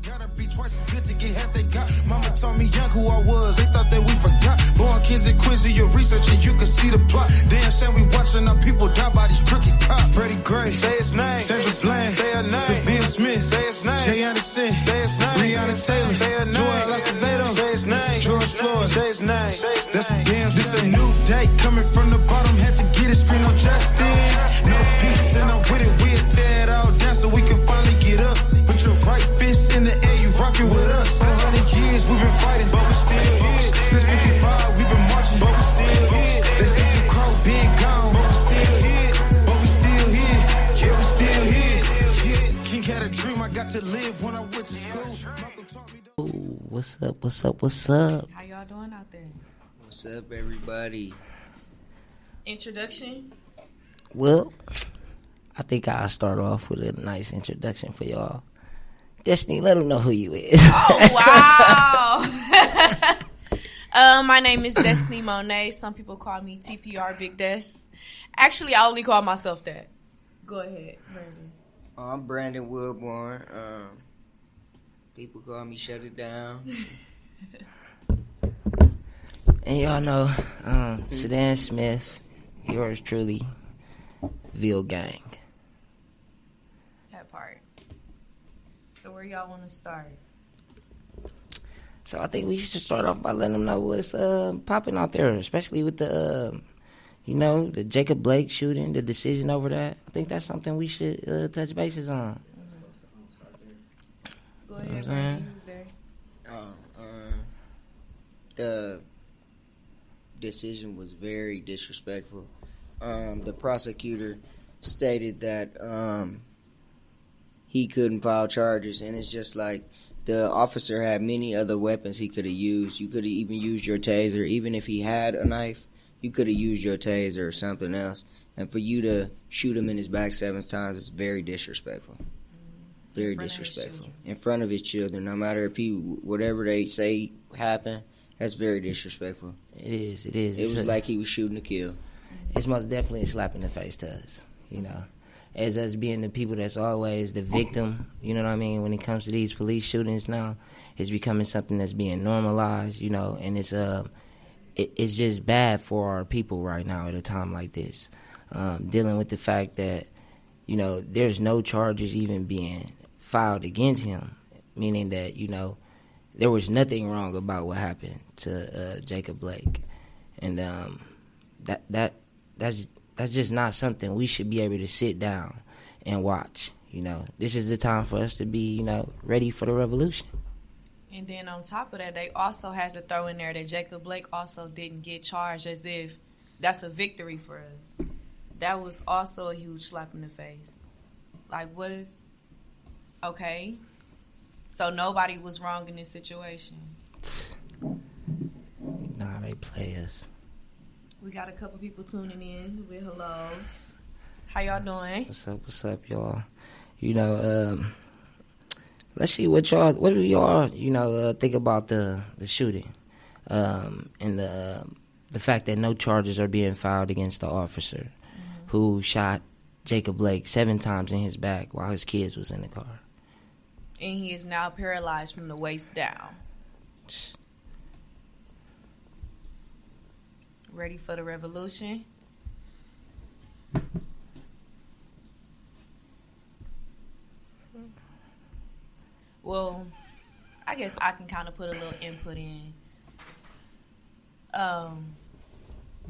Gotta be twice as good to get half they got. Mama told me young who I was, they thought that we forgot. Born kids and queens, do your research and you can see the plot. Damn shame we watching our people die by these crooked cops. Freddie Gray, say his name. Sandra Bland, say her name. Seville Smith, say his name. Jay Anderson, say his name. Breonna Taylor, say her name. George Lacevedo, say his name. George Floyd, say his name. That's a damn shame. This a new day, coming from the bottom, had to get it, screen no justice. No peace, and I'm with it, we'll tear it all down so we can finally get up. Put your right fist in the air, you rockin' with us. 100 years we've been fighting, but we still here. Since 55 we've been marching, but we still here. They said you Crow been gone, but we still here. But we still here, yeah, we still here. Yeah. King had a dream, I got to live when I went to school. What's up, what's up, what's up? How y'all doing out there? What's up, everybody? Introduction? Well, I think I'll start off with a nice introduction for y'all. Destiny, let them know who you is. Oh, wow. My name is Destiny Monet. Some people call me TPR Big Des. Actually, I only call myself that. Go ahead, Brandon. I'm Brandon Woodborn. People call me Shut It Down. And y'all know, Sedan Smith, yours truly, Ville Gang. That part. So where y'all want to start? So I think we should start off by letting them know what's popping out there, especially with the, the Jacob Blake shooting, the decision over that. I think that's something we should touch bases on. Go ahead, Brandon. Who's there? The decision was very disrespectful. The prosecutor stated that he couldn't file charges, and it's just like the officer had many other weapons he could have used. You could have even used your taser. Even if he had a knife, you could have used your taser or something else. And for you to shoot him in his back 7 times is very disrespectful. Very disrespectful. In front of his children. No matter if whatever they say happened, that's very disrespectful. It is. It was like he was shooting to kill. It's most definitely a slap in the face to us, As us being the people that's always the victim, you know what I mean? When it comes to these police shootings now, it's becoming something that's being normalized, and it's just bad for our people right now at a time like this. Dealing with the fact that, there's no charges even being filed against him, meaning that, there was nothing wrong about what happened to Jacob Blake. And that's just not something we should be able to sit down and watch. This is the time for us to be, ready for the revolution. And then on top of that, they also has to throw in there that Jacob Blake also didn't get charged, as if that's a victory for us. That was also a huge slap in the face. Like, okay. So nobody was wrong in this situation. Nah, they play us. We got a couple people tuning in with hellos. How y'all doing? What's up, y'all? Let's see what do y'all, think about the shooting, and the fact that no charges are being filed against the officer who shot Jacob Blake 7 times in his back while his kids was in the car. And he is now paralyzed from the waist down. Ready for the revolution? Well, I guess I can kind of put a little input in.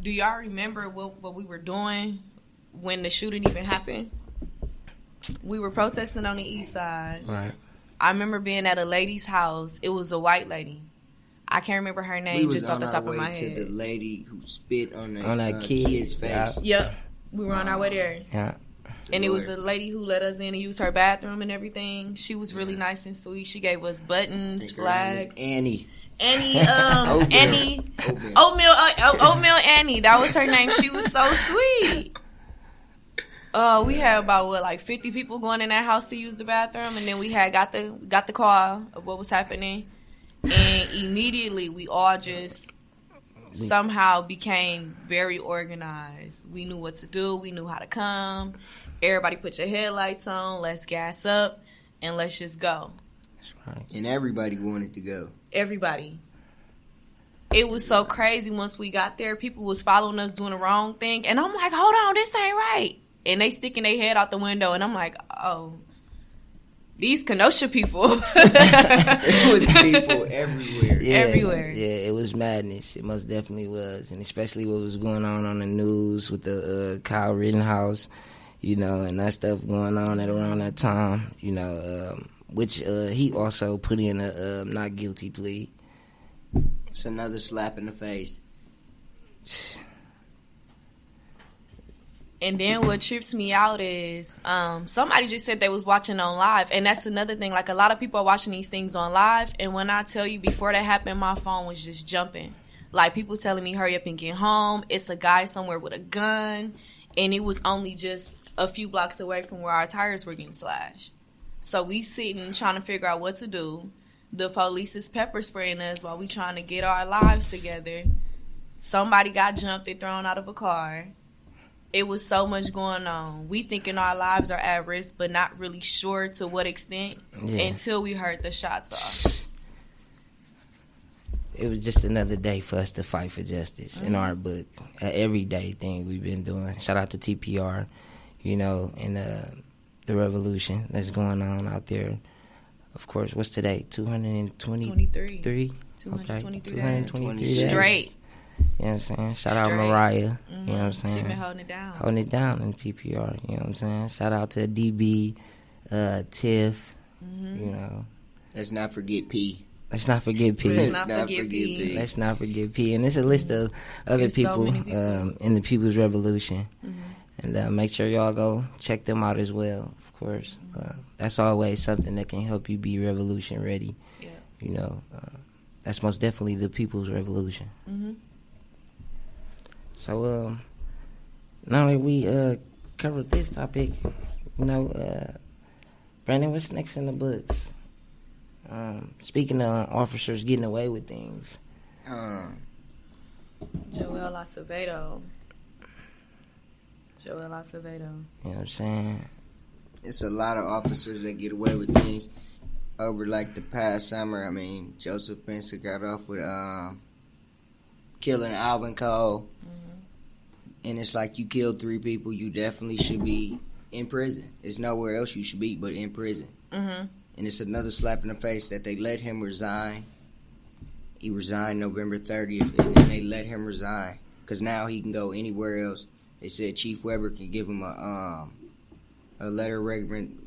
Do y'all remember what we were doing when the shooting even happened? We were protesting on the east side. Right. I remember being at a lady's house. It was a white lady. I can't remember her name just off the top of my head. We was on our way to the lady who spit on that kid's face. Yep. We were on our way there. Yeah. And it was a lady who let us in and use her bathroom and everything. She was really nice and sweet. She gave us buttons, flags. Annie, Oatmeal Annie. That was her name. She was so sweet. We had about 50 people going in that house to use the bathroom, and then we had got the call of what was happening, and immediately we all just somehow became very organized. We knew what to do. We knew how to come. Everybody put your headlights on. Let's gas up, and let's just go. That's right. And everybody wanted to go. Everybody. It was so crazy once we got there. People was following us doing the wrong thing. And I'm like, hold on, this ain't right. And they sticking their head out the window. And I'm like, oh, these Kenosha people. It was people everywhere. Yeah, Everywhere. Yeah, it was madness. It most definitely was. And especially what was going on the news with the Kyle Rittenhouse, you know, and that stuff going on at around that time, you know, which he also put in a not guilty plea. It's another slap in the face. And then what trips me out is somebody just said they was watching on live. And that's another thing. Like, a lot of people are watching these things on live. And when I tell you, before that happened, my phone was just jumping. Like, people telling me, hurry up and get home. It's a guy somewhere with a gun. And it was only just a few blocks away from where our tires were getting slashed. So we sitting trying to figure out what to do. The police is pepper spraying us while we trying to get our lives together. Somebody got jumped and thrown out of a car. It was so much going on. We thinking our lives are at risk, but not really sure to what extent until we heard the shots off. It was just another day for us to fight for justice in our book. An everyday thing we've been doing. Shout out to TPR, you know, and the revolution that's going on out there. Of course, what's today? 223? 223 223 days. Straight. You know what I'm saying? Shout out Mariah. You know what I'm saying? She been holding it down. Holding it down in TPR. You know what I'm saying? Shout out to DB, Tiff. You know. Let's not forget P. Let's not forget P. Let's not forget P. Let's not forget P. And it's a list of other people, in the People's Revolution. And make sure y'all go check them out as well, of course. That's always something that can help you be revolution ready. Yeah. You know, that's most definitely the People's Revolution. So, now that we covered this topic, you know, Brandon, what's next in the books? Speaking of officers getting away with things. Joel Acevedo. You know what I'm saying? It's a lot of officers that get away with things. Over like the past summer, I mean, Joseph Benson got off with killing Alvin Cole. And it's like, you killed 3 people, you definitely should be in prison. There's nowhere else you should be but in prison. And it's another slap in the face that they let him resign. He resigned November 30th, and they let him resign. Because now he can go anywhere else. They said Chief Weber can give him a letter of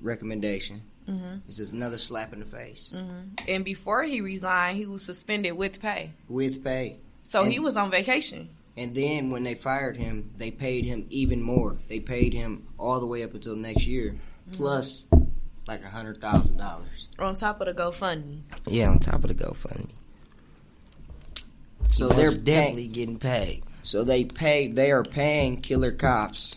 recommendation. This is another slap in the face. And before he resigned, he was suspended with pay. With pay. So he was on vacation. And then when they fired him, they paid him even more. They paid him all the way up until next year, plus like $100,000. On top of the GoFundMe. Yeah, on top of the GoFundMe. So they're definitely getting paid. So they are paying killer cops.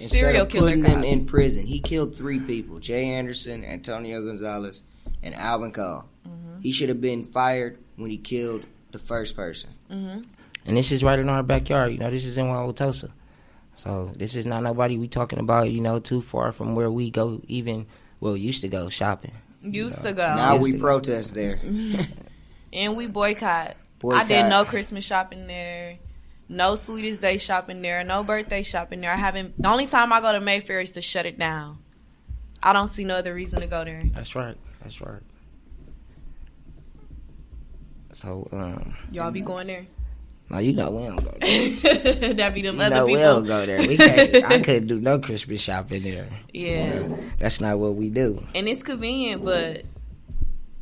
Serial killer putting cops. them in prison. He killed 3 people: Jay Anderson, Antonio Gonzalez, and Alvin Cole. He should have been fired when he killed the first person. And this is right in our backyard. You know, this is in Wauwatosa. So this is not nobody we talking about, you know, too far from where we go used to go shopping. Used to go. Now we protest there. And we boycott. I did no Christmas shopping there. No Sweetest Day shopping there. No birthday shopping there. The only time I go to Mayfair is to shut it down. I don't see no other reason to go there. That's right. So, y'all be going there? No, you know we don't go there. That be them other people. We don't go there. I couldn't do no Christmas shopping there. Yeah. You know, that's not what we do. And it's convenient, but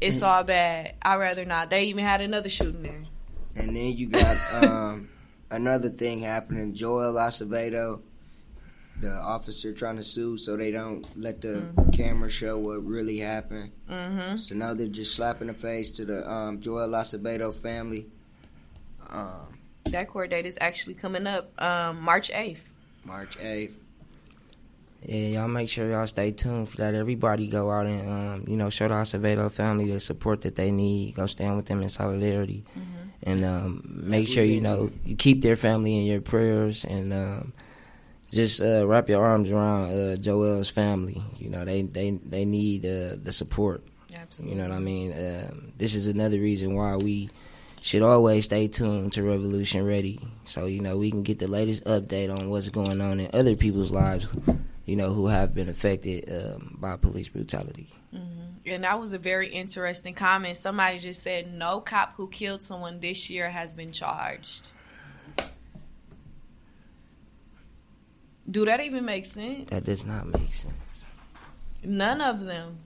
it's all bad. I'd rather not. They even had another shooting there. And then you got another thing happening. Joel Acevedo, the officer trying to sue so they don't let the camera show what really happened. So now they're just slapping the face to the Joel Acevedo family. That court date is actually coming up March 8th. March 8th. Yeah, y'all make sure y'all stay tuned for that. Everybody go out and, show the Acevedo family the support that they need. Go stand with them in solidarity. And make sure, you keep their family in your prayers. And just wrap your arms around Joel's family. You know, they need the support. Absolutely. You know what I mean? This is another reason why we should always stay tuned to Revolution Ready, so we can get the latest update on what's going on in other people's lives, who have been affected by police brutality. Mm-hmm. And that was a very interesting comment. Somebody just said no cop who killed someone this year has been charged. Do that even make sense? That does not make sense. None of them.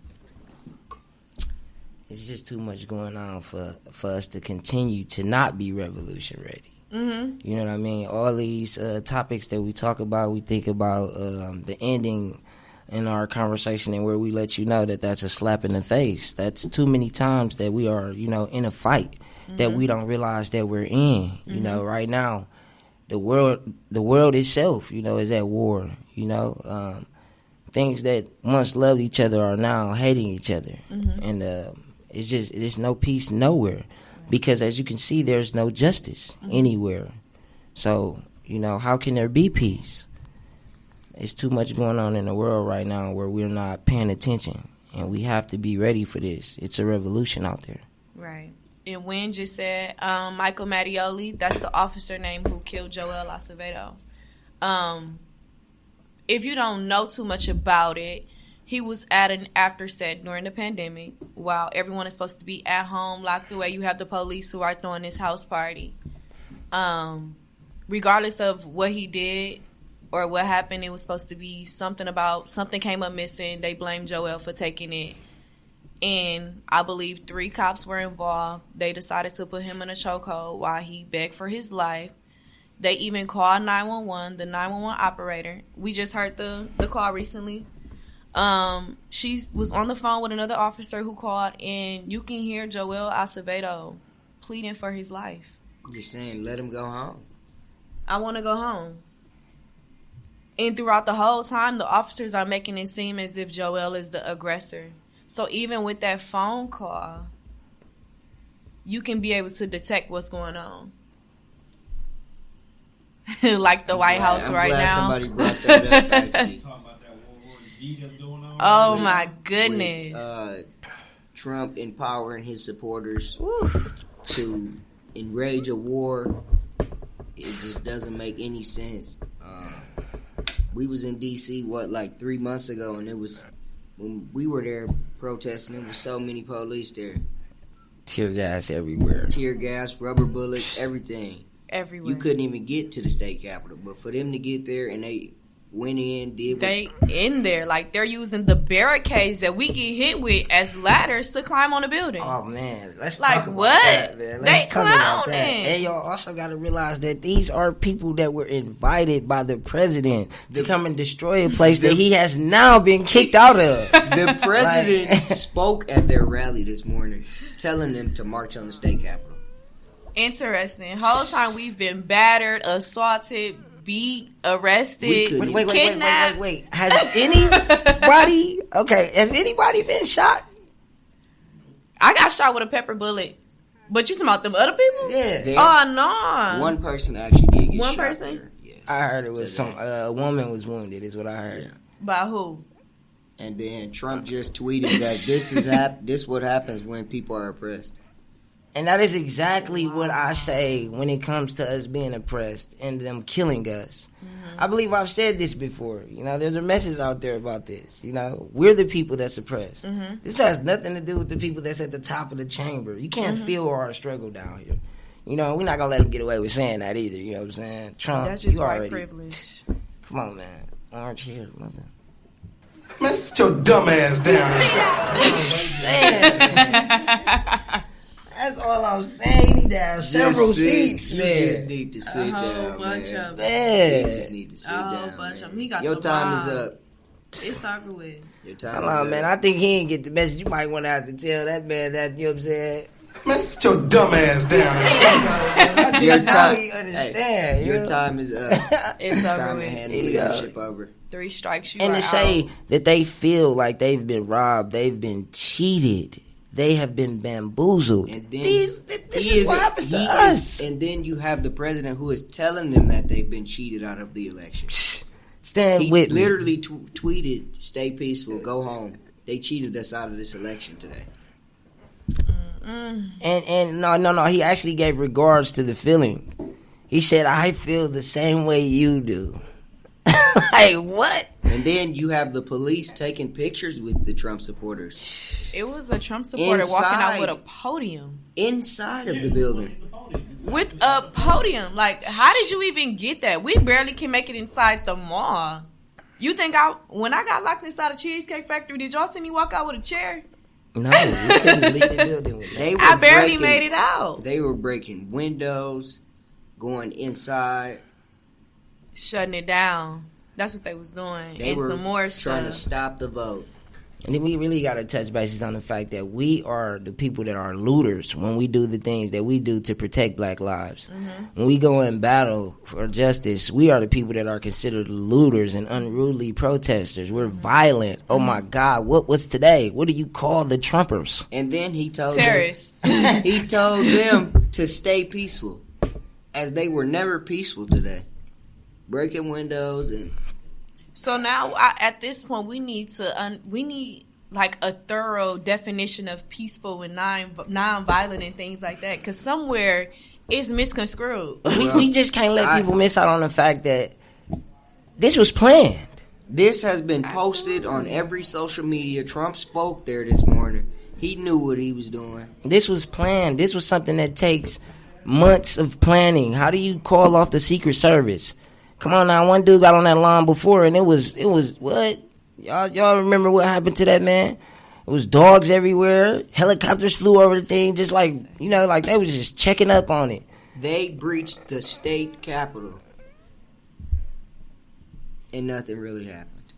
It's just too much going on for us to continue to not be revolution ready. Mm-hmm. You know what I mean? All these topics that we talk about, we think about the ending in our conversation, and where we let you know that that's a slap in the face. That's too many times that we are, in a fight that we don't realize that we're in. Right now, the world itself, is at war. Things that once loved each other are now hating each other, and there's no peace nowhere, because as you can see, there's no justice anywhere. So how can there be peace? It's too much going on in the world right now where we're not paying attention, and we have to be ready for this. It's a revolution out there. Right. And Wynn just said Michael Mattioli, that's the officer name who killed Joel Acevedo. If you don't know too much about it, he was at an after set during the pandemic while everyone is supposed to be at home, locked away. You have the police who are throwing this house party. Regardless of what he did or what happened, it was supposed to be something came up missing. They blamed Joel for taking it. And I believe 3 cops were involved. They decided to put him in a chokehold while he begged for his life. They even called 911, the 911 operator. We just heard the call recently. She was on the phone with another officer who called, and you can hear Joel Acevedo pleading for his life. Just saying, let him go home. I want to go home. And throughout the whole time, the officers are making it seem as if Joel is the aggressor. So even with that phone call, you can be able to detect what's going on. Like the White House right now. Somebody brought that up, actually. Talking about that World War Z that's going on. Oh, my goodness. With, Trump empowering his supporters to enrage a war. It just doesn't make any sense. We was in D.C., 3 months ago, and it was... When we were there protesting, there was so many police there. Tear gas everywhere. Tear gas, rubber bullets, everything. Everywhere. You couldn't even get to the state capitol. But for them to get there and they went in, they in there. Like, they're using the barricades that we get hit with as ladders to climb on the building. Oh, man. Let's like, talk about what? that, man. Let's they talk about that. clowning. And y'all also got to realize that these are people that were invited by the president to come and destroy a place that he has now been kicked out of. The president spoke at their rally this morning, telling them to march on the state capitol. Interesting. Whole time we've been battered, assaulted, beat, arrested, kidnapped. Wait. Has anybody been shot? I got shot with a pepper bullet. But you talking about them other people? Yeah. Oh, no. One person actually did get One shot. person? There. Yes. I heard it was a woman was wounded, is what I heard. Yeah. By who? And then Trump just tweeted that this what happens when people are oppressed. And that is exactly what I say when it comes to us being oppressed and them killing us. Mm-hmm. I believe I've said this before. There's a message out there about this. We're the people that's oppressed. Mm-hmm. This has nothing to do with the people that's at the top of the chamber. You can't feel our struggle down here. We're not going to let them get away with saying that either. You know what I'm saying? Trump, that's just you white already, privilege. Come on, man. Orange hair, mother. Man, sit your dumb ass down. That's all I'm saying. You need to have several seats, man. You just need to sit down, bunch man. of Man. You just need to sit down, bunch man. of them. He got Your the time vibe. is up. It's over with. Your time Come is on, up. man. I think he didn't get the message. You might want to have to tell that man that, you know what I'm saying? Man, sit your dumb ass down. I think Your now time, he understand. hey, your time is up. It's It's over time to with. hand Here the you go. leadership over. 3 strikes, you And are to say out. that they feel like they've been robbed, they've been cheated, they have been bamboozled. And then this is what happens to us. And then you have the president who is telling them that they've been cheated out of the election. Stand He with me. literally tweeted, "Stay peaceful, go home." They cheated us out of this election today. And no, he actually gave regards to the feeling. He said, "I feel the same way you do." Like, what? And then you have the police taking pictures with the Trump supporters. It was a Trump supporter walking out with a podium. Inside of the building. With a podium. Like, how did you even get that? We barely can make it inside the mall. You think when I got locked inside a Cheesecake Factory, did y'all see me walk out with a chair? No, we couldn't leave the building with that. I barely made it out. They were breaking windows, going inside. Shutting it down. That's what they was doing. They and were some more trying to stuff. stop the vote. And then we really got to touch bases on the fact that we are the people that are looters when we do the things that we do to protect black lives. When we go in battle for justice, we are the people that are considered looters and unruly protesters. We're violent. Oh, my God. What's today? What do you call the Trumpers? And then he told Terrorists. he told them to stay peaceful, as they were never peaceful today. Breaking windows and... So now, at this point, we need like a thorough definition of peaceful and non-violent and things like that. Because somewhere it's misconstrued. We just can't let people miss out on the fact that this was planned. This has been posted on every social media. Trump spoke there this morning. He knew what he was doing. This was planned. This was something that takes months of planning. How do you call off the Secret Service? Come on now, one dude got on that lawn before, and it was what? Y'all remember what happened to that man? It was dogs everywhere. Helicopters flew over the thing, just like, like they was just checking up on it. They breached the state capitol, and nothing really happened.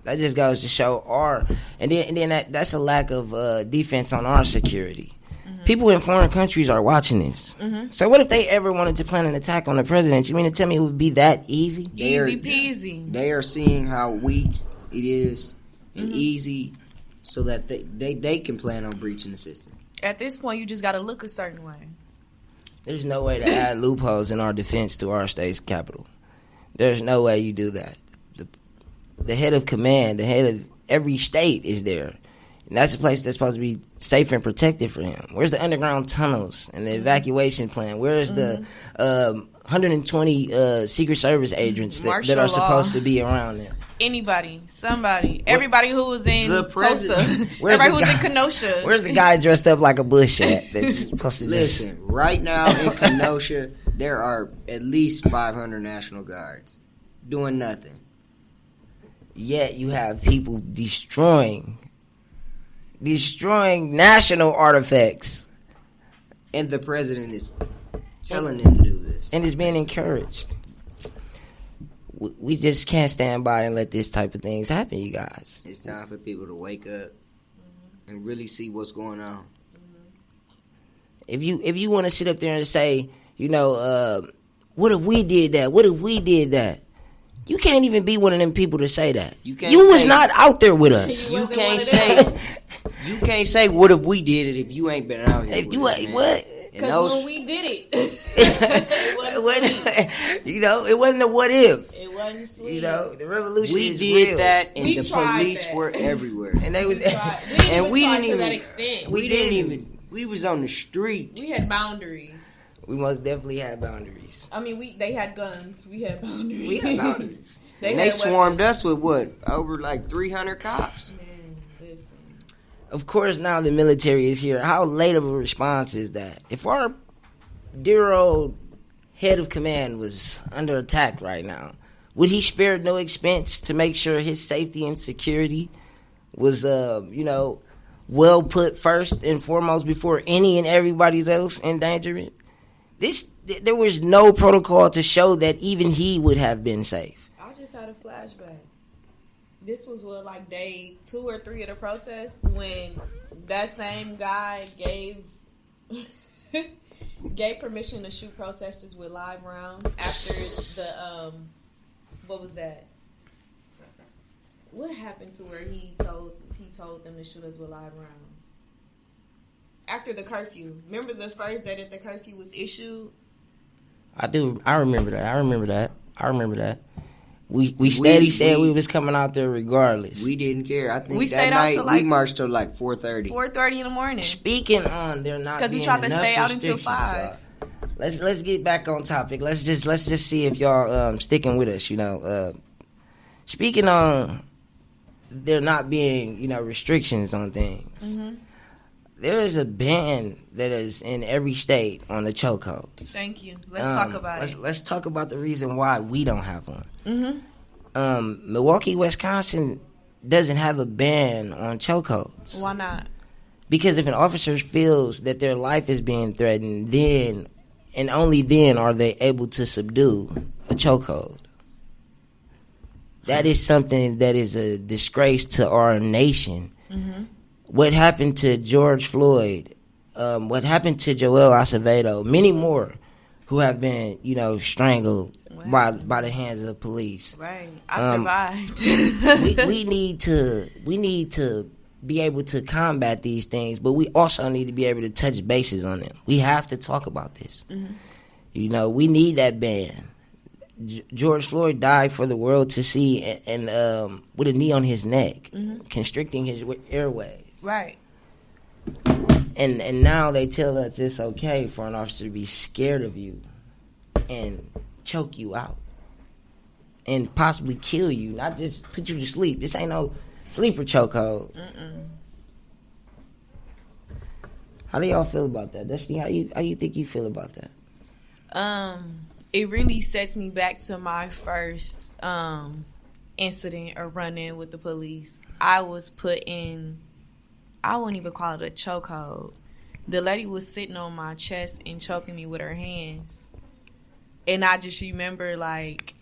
That just goes to show and then that's a lack of defense on our security. People in foreign countries are watching this. So what if they ever wanted to plan an attack on the president? You mean to tell me it would be that easy? Easy peasy. They are seeing how weak it is and easy so that they can plan on breaching the system. At this point, you just got to look a certain way. There's no way to add loopholes in our defense to our state's capital. There's no way you do that. The head of command, the head of every state is there. And that's a place that's supposed to be safe and protected for him. Where's the underground tunnels and the evacuation plan? Where's the 120 Secret Service agents that are supposed to be around there? Anybody, somebody, everybody who was in Tulsa, everybody who was in Kenosha. Where's the guy dressed up like a bush at that's supposed to Listen, right now in Kenosha, there are at least 500 National Guards doing nothing. Yet you have people destroying national artifacts. And the president is telling them to do this. And it's being encouraged. We just can't stand by and let this type of things happen, you guys. It's time for people to wake up and really see what's going on. If you want to sit up there and say, what if we did that? What if we did that? You can't even be one of them people to say that. You was not out there with us. You can't say what if we did it if you ain't been out here. If you ain't what? Because when we did it, it wasn't a what if. It wasn't sweet. The revolution we is did real. that, and We the tried police that. were everywhere. And they was We didn't try to that extent. We didn't even. We was on the street. We had boundaries. We most definitely had boundaries. I mean, they had guns. We had boundaries. We had boundaries. They swarmed us with over like 300 cops. Man, listen. Of course, now the military is here. How late of a response is that? If our dear old head of command was under attack right now, would he spare no expense to make sure his safety and security was, well put first and foremost before any and everybody's else endangerment? There was no protocol to show that even he would have been safe. I just had a flashback. This was like day 2 or 3 of the protests when that same guy gave permission to shoot protesters with live rounds after the what was that? What happened to where he told them to shoot us with live rounds? After the curfew. Remember the first day that the curfew was issued? I do. I remember that. We steady said we was coming out there regardless. We didn't care. I think We that stayed out night till like we marched till like 4:30. 4:30 in the morning. Speaking on there not Because we being tried to enough stay out until restrictions, 5. Let's get back on topic. Let's just see if y'all sticking with us. Speaking on there not being restrictions on things. Mm-hmm. There is a ban that is in every state on the chokehold. Thank you. Let's talk about it. Let's talk about the reason why we don't have one. Mm-hmm. Milwaukee, Wisconsin doesn't have a ban on chokeholds. Why not? Because if an officer feels that their life is being threatened, then and only then are they able to subdue a chokehold. That is something that is a disgrace to our nation. Mm-hmm. What happened to George Floyd, what happened to Joel Acevedo, many more who have been, strangled by the hands of police. Right. I survived. we need to be able to combat these things, but we also need to be able to touch bases on them. We have to talk about this. Mm-hmm. We need that ban. George Floyd died for the world to see, and with a knee on his neck, constricting his airway. Right. And now they tell us it's okay for an officer to be scared of you and choke you out and possibly kill you, not just put you to sleep. This ain't no sleeper chokehold. How do y'all feel about that? Destiny, how you think you feel about that? It really sets me back to my first incident or run-in with the police. I was put in, I wouldn't even call it a chokehold. The lady was sitting on my chest and choking me with her hands. And I just remember, like,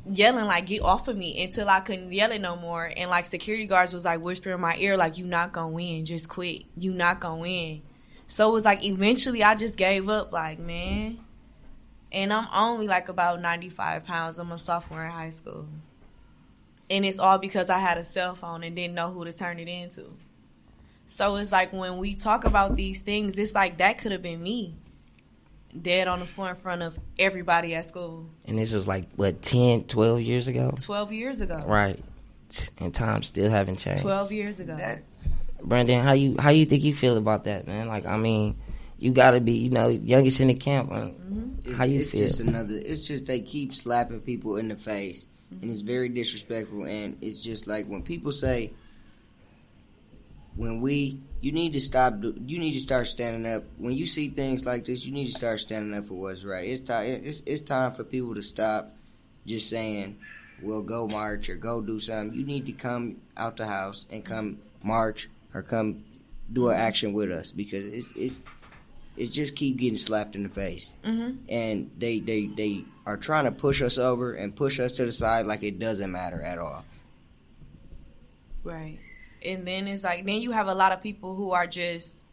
yelling, like, get off of me, until I couldn't yell it no more. And, like, security guards was, like, whispering in my ear, like, you not gonna win. Just quit. You not gonna win. So it was, like, eventually I just gave up, like, man. And I'm only, like, about 95 pounds. I'm a sophomore in high school. And it's all because I had a cell phone and didn't know who to turn it into. So it's like when we talk about these things, it's like that could have been me. Dead on the floor in front of everybody at school. And this was like, what, 10, 12 years ago? 12 years ago. Right. And times still haven't changed. 12 years ago. Brandon, how you think you feel about that, man? Like, I mean, you got to be, youngest in the camp. How you feel? It's just they keep slapping people in the face. And it's very disrespectful. And it's just like when people say, you need to start standing up. When you see things like this, you need to start standing up for what's right. It's time for people to stop just saying, well, go march or go do something. You need to come out the house and come march or come do an action with us, because it's just keep getting slapped in the face. And they are trying to push us over and push us to the side like it doesn't matter at all. Right. And then it's like, then you have a lot of people who are just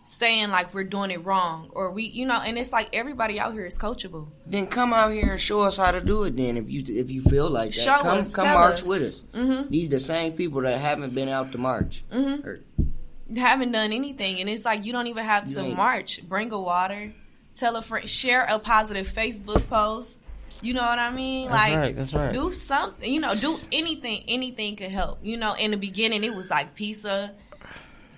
saying like we're doing it wrong, or and it's like everybody out here is coachable. Then come out here and show us how to do it. Then if you feel like that, come march with us. These the same people that haven't been out to march. Haven't done anything, and it's like you don't even have to march. Bring a water, tell a friend, share a positive Facebook post. You know what I mean? That's right. Do something. Do anything. Anything could help. In the beginning, it was like pizza.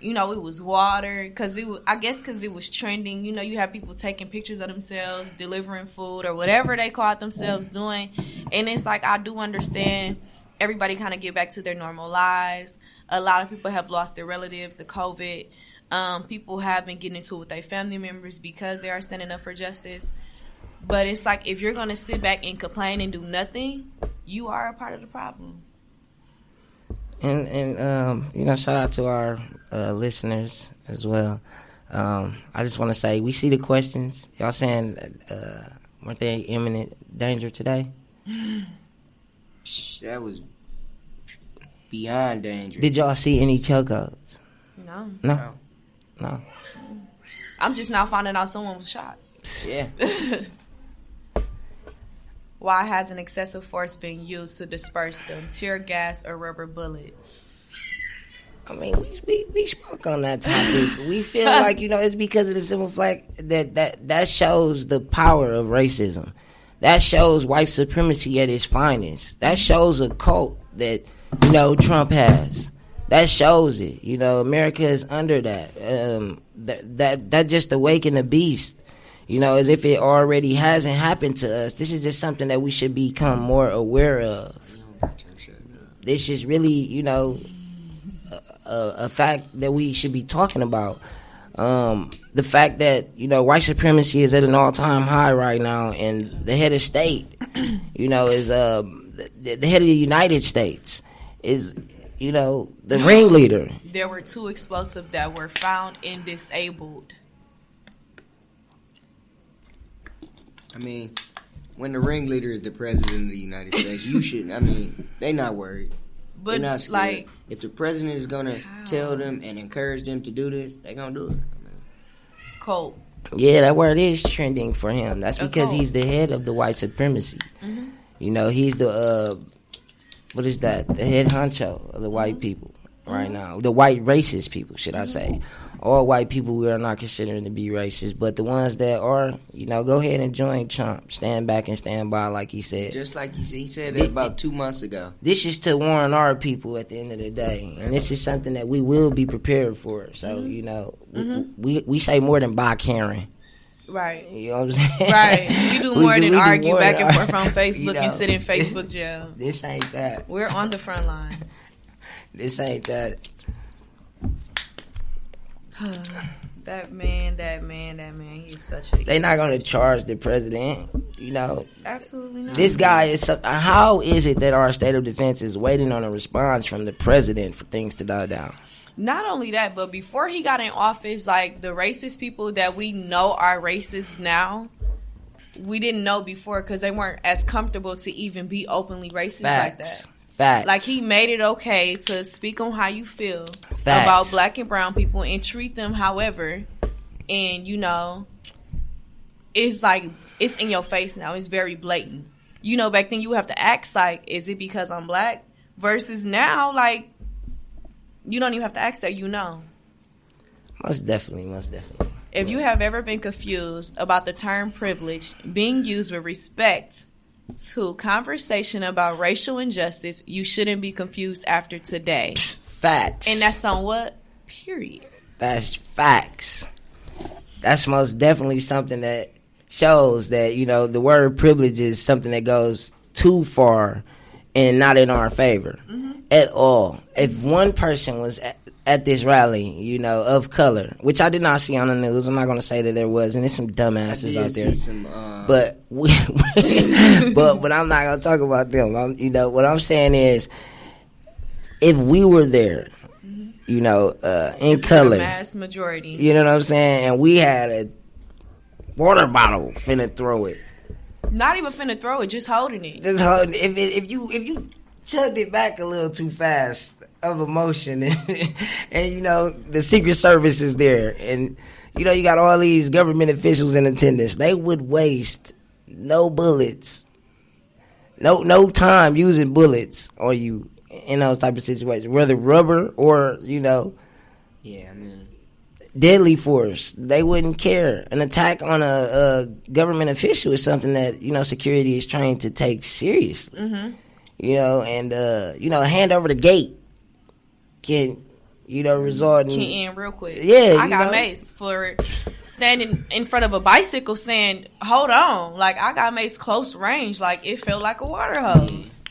It was water, because it was trending. You have people taking pictures of themselves, delivering food, or whatever they call it themselves doing. And it's like, I do understand everybody kind of get back to their normal lives. A lot of people have lost their relatives to COVID. People have been getting into it with their family members because they are standing up for justice. But it's like, if you're going to sit back and complain and do nothing, you are a part of the problem. And shout out to our listeners as well. I just want to say, we see the questions. Y'all saying, weren't they in imminent danger today? That was beyond danger. Did y'all see any chokeholds? No. I'm just now finding out someone was shot. Yeah. Why hasn't excessive force been used to disperse them? Tear gas or rubber bullets? I mean, we spoke on that topic. We feel like, it's because of the simple fact that shows the power of racism. that shows white supremacy at its finest. That shows a cult that, you know, Trump has. That shows it. You know, America is under that. That just awakened the beast. You know, as if it already hasn't happened to us. This is just something that we should become more aware of. This is really, you know, a fact that we should be talking about. The fact that, you know, white supremacy is at an all-time high right now, and the head of state, you know, is the head of the United States is, you know, the ringleader. There were 2 explosives that were found and disabled. I mean, when the ringleader is the president of the United States, you shouldn't. I mean, they not worried. But they're not scared. like, if the president is gonna tell them and encourage them to do this, they gonna do it. Colt. Yeah, that word is trending for him. That's A because cult. he's the head of the white supremacy. Mm-hmm. You know, he's the what is that? The head honcho of the white people right now. The white racist people, should I say? All white people we are not considering to be racist, but the ones that are, you know, go ahead and join Trump. Stand back and stand by, like he said. Just like he said that about 2 months ago. This is to warn our people at the end of the day, and this is something that we will be prepared for. So, you know, we say more than buy Karen. Right. You know what I'm saying? Right. We do more than we do argue more back than and forth argue. on Facebook You know, and sit in Facebook jail. This ain't that. We're on the front line. This ain't that. That man, he's such a... They not gonna charge the president. You know, Absolutely not. this guy is. How is it that our state of defense is waiting on a response from the president for things to die down? Not only that, but before he got in office, like, the racist people that we know are racist now, we didn't know before because they weren't as comfortable to even be openly racist like that. Facts. Like, he made it okay to speak on how you feel Facts. about black and brown people and treat them however. And, you know, it's like, it's in your face now. It's very blatant. You know, back then you have to ask, like, is it because I'm black? Versus now, like, you don't even have to ask that, you know. Most definitely. If you have ever been confused about the term privilege being used with respect to conversation about racial injustice, you shouldn't be confused after today. Facts. And that's on what? Period. That's facts. That's most definitely something that shows that, you know, the word privilege is something that goes too far and not in our favor at all. If one person was at this rally, you know, of color, which I did not see on the news, I'm not going to say that there was, and there's some dumbasses out there. But but I'm not going to talk about them. You know, what I'm saying is, if we were there, you know, in color, Mass majority. you know what I'm saying, and we had a water bottle finna throw it. Not even finna throw it, just holding it. Just hold, if you chugged it back a little too fast of emotion, and you know the Secret Service is there, and you know you got all these government officials in attendance, they would waste no bullets, no time using bullets on you in those type of situations, whether rubber or, you know, Yeah, I mean, deadly force. They wouldn't care. An attack on a government official is something that, you know, security is trained to take seriously. You know, and you know, hand over the gate can, you know, result in Can end real quick. Yeah, I you got know. maced for standing in front of a bicycle saying, hold on. Like, I got maced close range. Like, it felt like a water hose.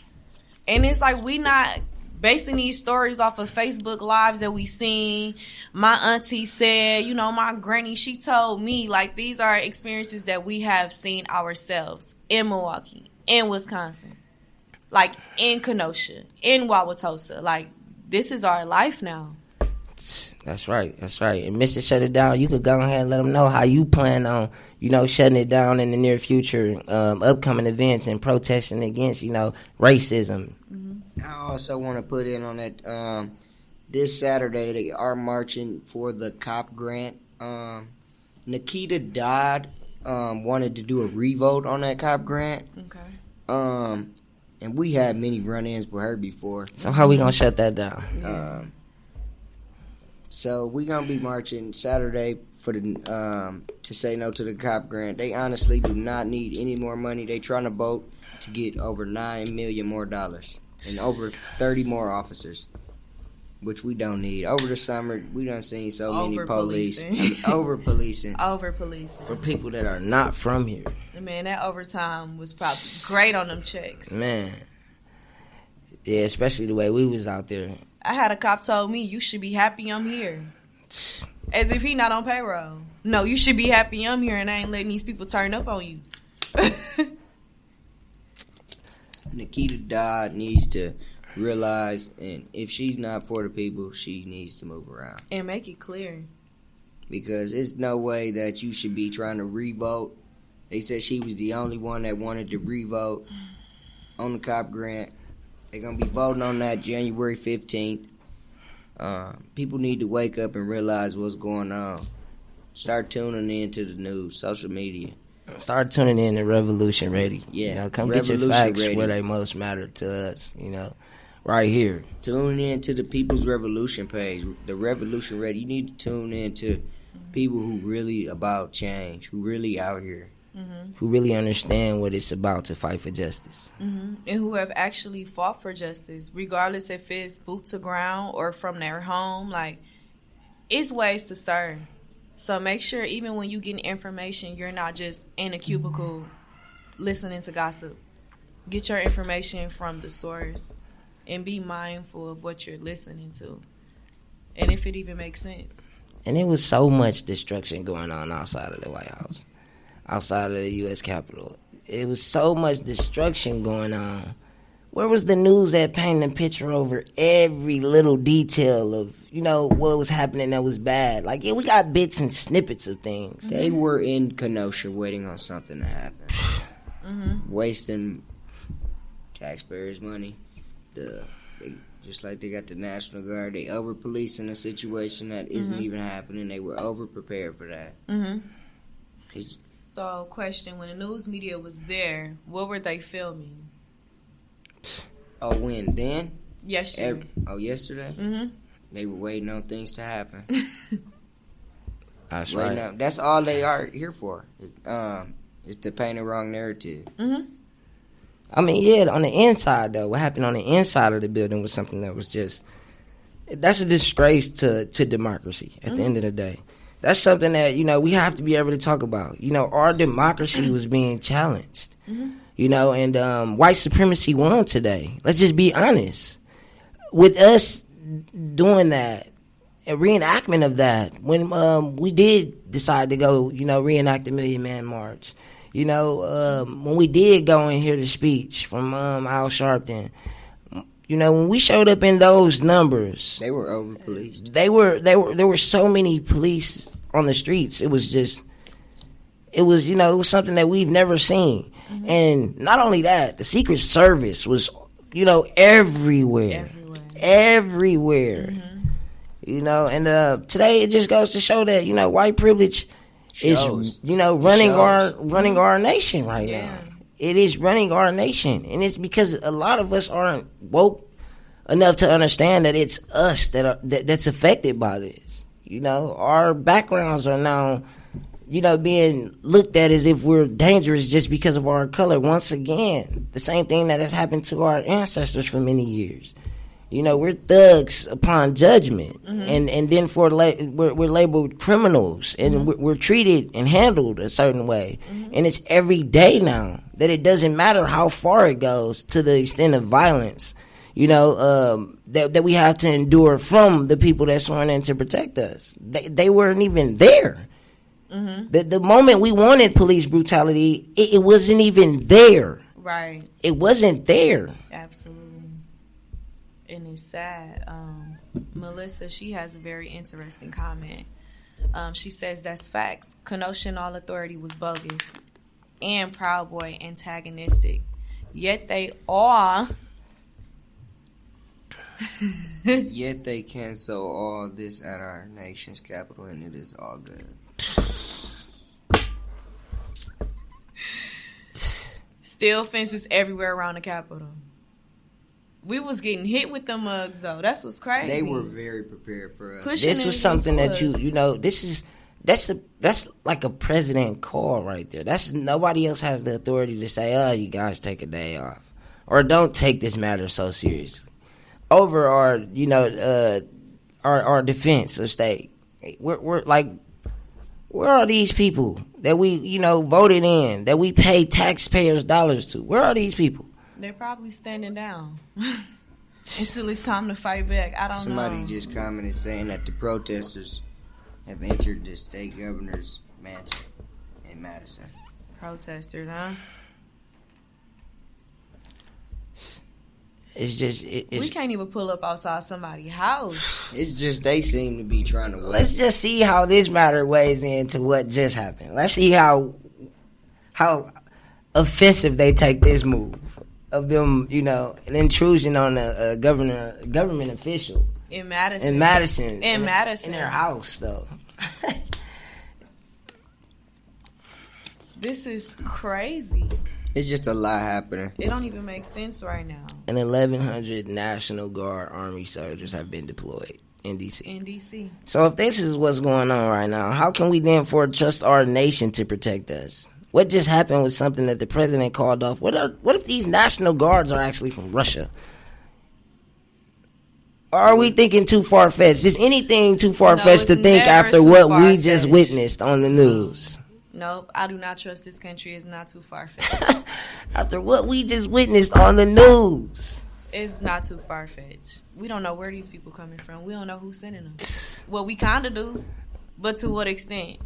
And it's like, we not basing these stories off of Facebook Lives that we seen. My auntie said, you know, my granny, she told me, like, these are experiences that we have seen ourselves in Milwaukee, in Wisconsin, like in Kenosha, in Wauwatosa. Like, this is our life now. That's right. And Mr. Shut It Down, you could go ahead and let them know how you plan on, you know, shutting it down in the near future, upcoming events and protesting against, you know, racism. I also want to put in on that. This Saturday, they are marching for the COP grant. Nikita Dodd wanted to do a revote on that COP grant. Okay. And we had many run-ins with her before. So how we gonna shut that down? So we gonna be marching Saturday for the to say no to the cop grant. They honestly do not need any more money. They trying to vote to get over $9 million more dollars and over 30 more officers, which we don't need. Over the summer, we done seen so many police over policing. Over policing For people that are not from here. Man, that overtime was probably great on them checks. Man. Yeah, especially the way we was out there. I had a cop told me, you should be happy I'm here. As if he not on payroll. No, you should be happy I'm here and I ain't letting these people turn up on you. Nikita Dodd needs to realize, and if she's not for the people, she needs to move around. And make it clear. Because it's no way that you should be trying to re-vote. They said she was the only one that wanted to re-vote on the cop grant. They're going to be voting on that January 15th. People need to wake up and realize what's going on. Start tuning into the news, social media. Start tuning in to Revolution Ready. Yeah, You know, come Revolution get your facts Ready. where they most matter to us, you know, right here. Tune in to the People's Revolution page, the Revolution Ready. You need to tune in to people who really about change, who really out here. Who really understand what it's about to fight for justice. And who have actually fought for justice, regardless if it's boots to ground or from their home. Like, it's ways to start. So make sure even when you get information, you're not just in a cubicle listening to gossip. Get your information from the source and be mindful of what you're listening to. And if it even makes sense. And there was so much destruction going on outside of the White House, outside of the U.S. Capitol. It was so much destruction going on. Where was the news that painted a picture over every little detail of, you know, what was happening that was bad? Like, yeah, we got bits and snippets of things. They were in Kenosha waiting on something to happen. Wasting taxpayers' money. Just like they got the National Guard, they over-policing a situation that isn't even happening. They were over-prepared for that. So, question, when the news media was there, what were they filming? Oh, when? Then? Yesterday. Yesterday? They were waiting on things to happen. That's right. That's all they are here for. Is to paint a wrong narrative. I mean, yeah, on the inside, though, what happened on the inside of the building was something that was just, that's a disgrace to democracy at the end of the day. That's something that, you know, we have to be able to talk about. You know, our democracy was being challenged, you know, and white supremacy won today. Let's just be honest. With us doing that, a reenactment of that, when we did decide to go, you know, reenact the Million Man March, you know, when we did go and hear the speech from Al Sharpton, you know, when we showed up in those numbers, They were over-policed. there were so many police on the streets. It was you know, it was something that we've never seen. And not only that, the Secret Service was, you know, everywhere. You know, and today it just goes to show that, you know, white privilege is, you know, running our nation right now. It is running our nation, and it's because a lot of us aren't woke enough to understand that it's us that's affected by this. You know, our backgrounds are now, you know, being looked at as if we're dangerous just because of our color. Once again, the same thing that has happened to our ancestors for many years. You know, we're thugs upon judgment, and then we're labeled criminals, and we're treated and handled a certain way. And it's every day now that it doesn't matter how far it goes to the extent of violence, you know, that we have to endure from the people that sworn in to protect us. They weren't even there. The moment we wanted police brutality, it wasn't even there. Right. It wasn't there. Absolutely. And it's sad. Melissa, she has a very interesting comment. She says that's facts. Kenosha and all authority was bogus and Proud Boy antagonistic. Yet they are. Yet they cancel all this at our nation's capital, and it is all good. Still fences everywhere around the Capitol. We was getting hit with them mugs though. That's what's crazy. They were very prepared for us. Pushing This was it something that into us. you know. That's like a president call right there. That's nobody else has the authority to say, "Oh, you guys take a day off," or "Don't take this matter so seriously." Over our, our defense of state. We're like, where are these people that we, voted in, that we pay taxpayers' dollars to? Where are these people? They're probably standing down until it's time to fight back. I don't know. Somebody just commented saying that the protesters have entered the state governor's mansion in Madison. Protesters, huh? It's just We can't even pull up outside somebody's house. It's just they seem to be trying to. Let's just see how this matter weighs into what just happened. Let's see how offensive they take this move of them, an intrusion on a government official In Madison. in Madison, In their house, though. This is crazy. It's just a lot happening. It don't even make sense right now. And 1,100 National Guard Army soldiers have been deployed in D.C. In D.C. So if this is what's going on right now, how can we then trust our nation to protect us? What just happened was something that the president called off. What if these National Guards are actually from Russia? Or are we thinking too far-fetched? Is anything too far-fetched to it's think never after too what we just far-fetched. witnessed on the news? Nope, I do not trust this country. It's not too far-fetched. After what we just witnessed on the news. It's not too far-fetched. We don't know where these people coming from. We don't know who's sending them. Well, we kind of do, but to what extent?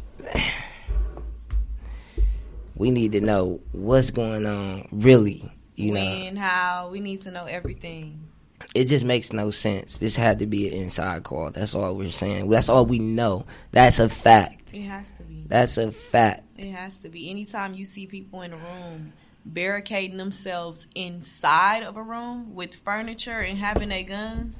We need to know what's going on, really. When, how? We need to know everything. It just makes no sense. This had to be an inside call. That's all we're saying. That's all we know. That's a fact. It has to be. That's a fact. It has to be. Anytime you see people in a room barricading themselves inside of a room with furniture and having their guns,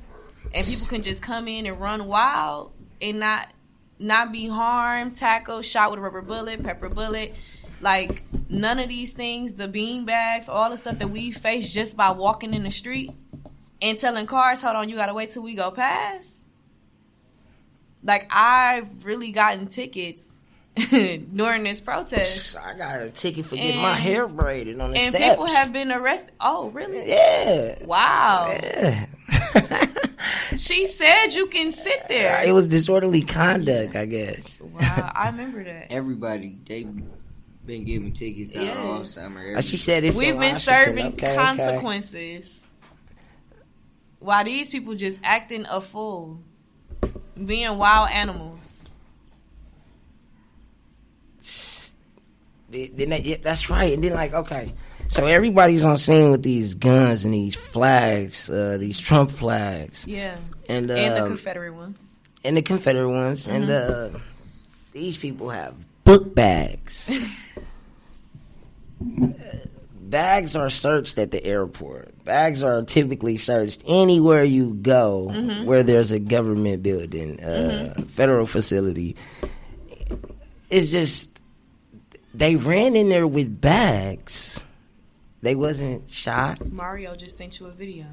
and people can just come in and run wild and not be harmed, tackled, shot with a rubber bullet, pepper bullet, like none of these things, the bean bags, all the stuff that we face just by walking in the street and telling cars, hold on, you gotta wait till we go past. Like, I've really gotten tickets during this protest. I got a ticket for getting my hair braided on the And steps. people have been arrested. Oh, really? Yeah. Wow. Yeah. She said you can sit there. It was disorderly conduct, I guess. Wow, I remember that. Everybody, they been giving tickets out all Yes. summer. She said it's We've in been Washington. serving Okay. consequences. While these people just acting a fool. Being wild animals. That's right. And then, okay. So everybody's on scene with these guns and these flags, these Trump flags. Yeah. And And the Confederate ones. And the Confederate ones. And these people have book bags. Bags are searched at the airport. Bags are typically searched anywhere you go where there's a government building, federal facility. It's just, they ran in there with bags. They wasn't shot. Mario just sent you a video.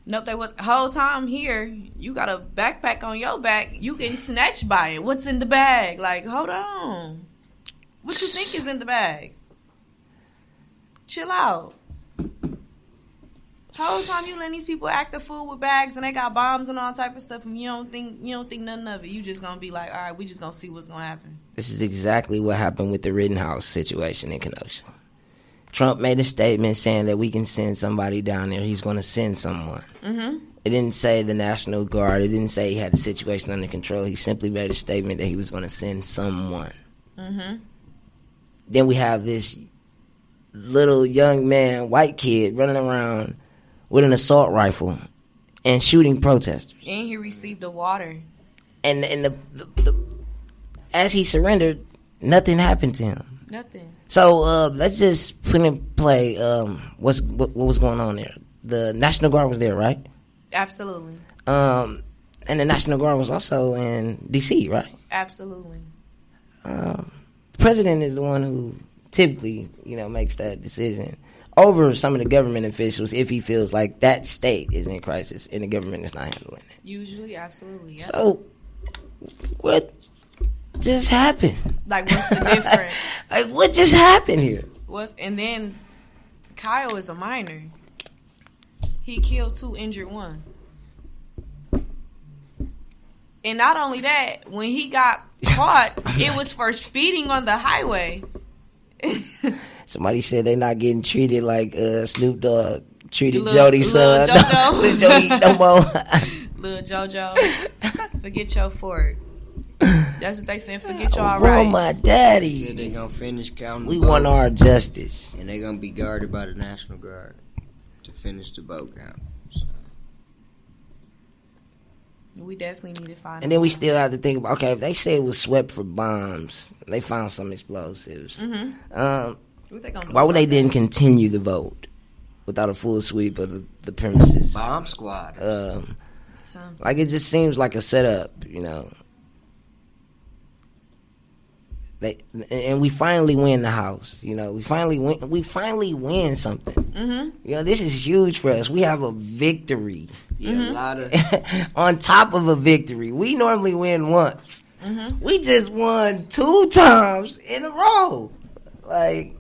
Nope, they was whole time here. You got a backpack on your back. You getting snatched by it. What's in the bag? Like, hold on. What you think is in the bag? Chill out. Whole time you letting these people act a fool with bags and they got bombs and all type of stuff and you don't think nothing of it. You just gonna be like, all right, we just gonna see what's gonna happen. This is exactly what happened with the Rittenhouse situation in Kenosha. Trump made a statement saying that we can send somebody down there. He's going to send someone. It didn't say the National Guard. It didn't say he had the situation under control. He simply made a statement that he was going to send someone. Then we have this little young man, white kid, running around with an assault rifle and shooting protesters. And he received the water. And the as he surrendered, nothing happened to him. Nothing. So let's just put in play what was going on there. The National Guard was there, right? Absolutely. And the National Guard was also in D.C., right? Absolutely. The president is the one who typically, makes that decision over some of the government officials if he feels like that state is in crisis and the government is not handling it. Usually, absolutely. Yeah. So, what just happened? Like, what's the difference? Like, what just happened here? And then Kyle is a minor. He killed 2, injured 1. And not only that, when he got caught, it was for speeding on the highway. Somebody said they not getting treated like Snoop Dogg treated Lil Jody's son. JoJo. Lil Jody no more. Lil JoJo. Forget your Ford. That's what they said. Forget your Wrong rights. my daddy. They said they gonna finish counting. We the want votes, our justice. and they gonna be guarded by the National Guard to finish the vote count. So, We definitely need to find. And then we still have to think about, okay, if they say it was swept for bombs, they found some explosives. What they gonna do Why would they about then continue the vote without a full sweep of the premises? bomb squad. that? Like, it just seems like a setup, you know. And we finally win the House, you know. We finally win something. Mm-hmm. You know, this is huge for us. We have a victory. Yeah, a lot of On top of a victory. We normally win once. Mm-hmm. We just won 2 times in a row. Like,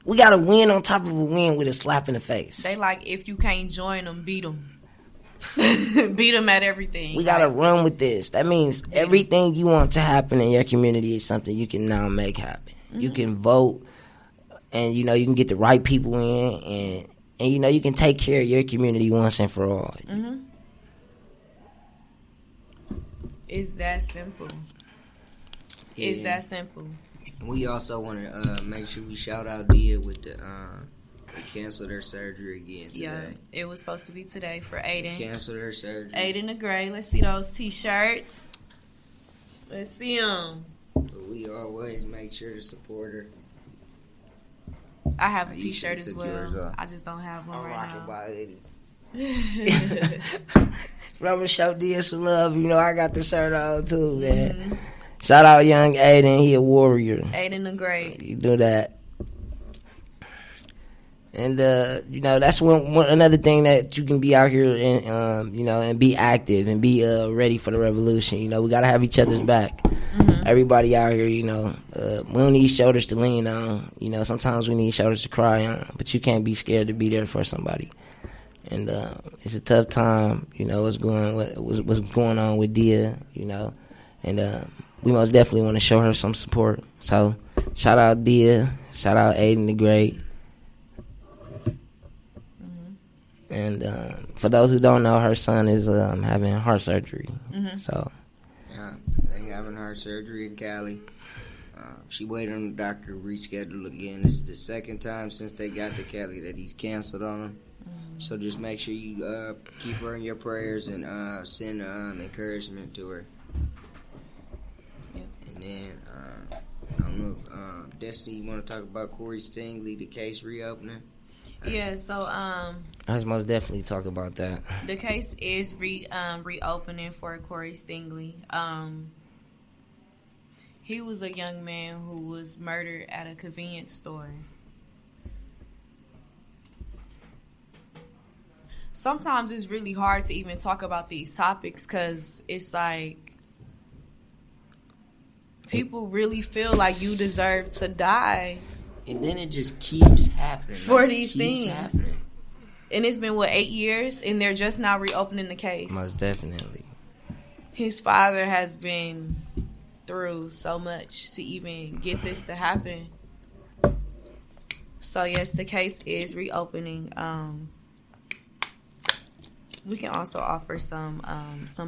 we got to win on top of a win with a slap in the face. They like, if you can't join them, beat them. Beat them at everything. We got to Like, run with this. That means everything you want to happen in your community is something you can now make happen. Mm-hmm. You can vote, and, you know, you can get the right people in, and you know, you can take care of your community once and for all. Mm-hmm. It's that simple. It's Yeah. that simple. We also want to make sure we shout out Dia with the they canceled her surgery again today. Yeah, it was supposed to be today for They Aiden. canceled her surgery. Aiden the Gray. Let's see those T-shirts. Let's see them. But we always make sure to support her. I have a You T-shirt should've as took well. yours off. I just don't have one I'm right rocking now. by 80. But I'm gonna show Dia some love. You know, I got the shirt on too, man. Mm-hmm. Shout out young Aiden. He a warrior. Aiden the Gray. You do that. And you know, that's one another thing that you can be out here and you know, and be active and be ready for the revolution. You know, we gotta have each other's back. Mm-hmm. Everybody out here, you know, we don't need shoulders to lean on. You know, sometimes we need shoulders to cry on, but you can't be scared to be there for somebody. And it's a tough time. You know, what's going on with Dia. You know, and we most definitely want to show her some support. So shout out Dia, shout out Aiden the Great. And for those who don't know, her son is having heart surgery. Mm-hmm. So Yeah, they having heart surgery in Cali. She waited on the doctor to reschedule again. This is the second time since they got to Cali that he's canceled on him. So just make sure you keep her in your prayers and send encouragement to her. Yep. And then, I don't know, Destiny, you want to talk about Corey Stingley, the case reopening? Yeah, so I was most definitely talk about that. the case is reopening for Corey Stingley. He was a young man who was murdered at a convenience store. Sometimes it's really hard to even talk about these topics because it's like people really feel like you deserve to die. And then it just keeps happening. For Like, it these keeps things. happening. And it's been, 8 years? And they're just now reopening the case. Most definitely. His father has been through so much to even get this to happen. So, yes, the case is reopening. We can also offer some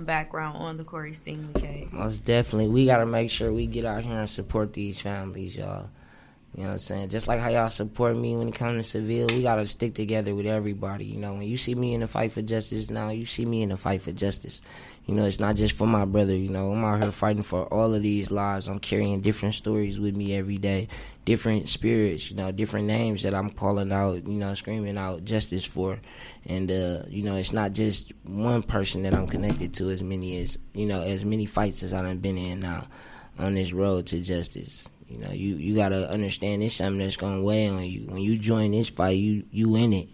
background on the Corey Stingley case. Most definitely. We got to make sure we get out here and support these families, y'all. You know what I'm saying? Just like how y'all support me when it comes to Seville, we got to stick together with everybody. You know, when you see me in the fight for justice now, you see me in the fight for justice. You know, it's not just for my brother. You know, I'm out here fighting for all of these lives. I'm carrying different stories with me every day, different spirits, you know, different names that I'm calling out, you know, screaming out justice for. And, you know, it's not just one person that I'm connected to as many fights as I've been in now on this road to justice. You know, you gotta understand it's something that's gonna weigh on you. When you join this fight, you in it.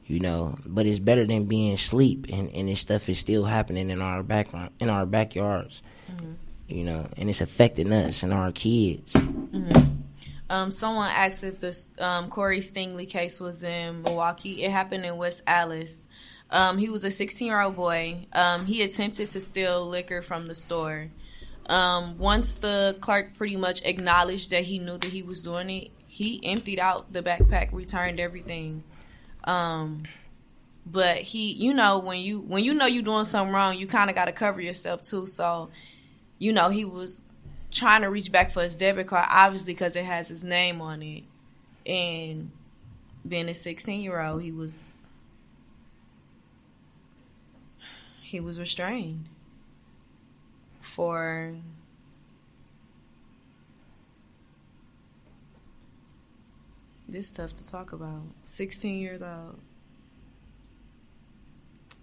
You know, but it's better than being asleep and this stuff is still happening in our background, in our backyards. Mm-hmm. You know, and it's affecting us and our kids. Mm-hmm. Someone asked if the Corey Stingley case was in Milwaukee. It happened in West Allis. He was a 16-year-old boy. He attempted to steal liquor from the store. Once the clerk pretty much acknowledged that he knew that he was doing it, he emptied out the backpack, returned everything. But he, you know, when you know you're doing something wrong, you kind of got to cover yourself too. So, you know, he was trying to reach back for his debit card, obviously because it has his name on it. And being a 16-year-old, he was restrained for this is tough to talk about. 16 years old.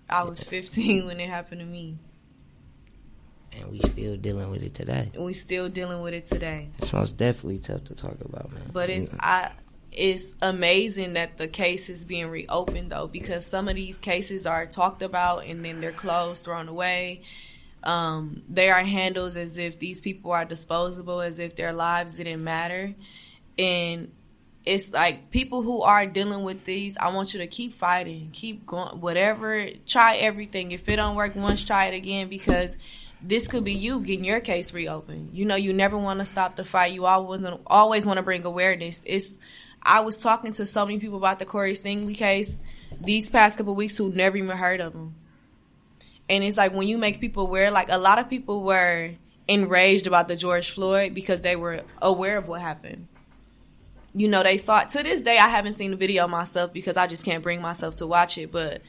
I was 15 when it happened to me. And we still dealing with it today. It's most definitely tough to talk about, man. But it's amazing that the case is being reopened, though, because some of these cases are talked about and then they're closed, thrown away. They are handled as if these people are disposable, as if their lives didn't matter. And it's like people who are dealing with these, I want you to keep fighting, keep going, whatever, try everything. If it don't work once, try it again, because this could be you getting your case reopened. You know, you never want to stop the fight. You always want to bring awareness. I was talking to so many people about the Corey Stingley case these past couple of weeks who never even heard of him. And it's like when you make people aware, like a lot of people were enraged about the George Floyd because they were aware of what happened. You know, they saw it. To this day, I haven't seen the video myself because I just can't bring myself to watch it. But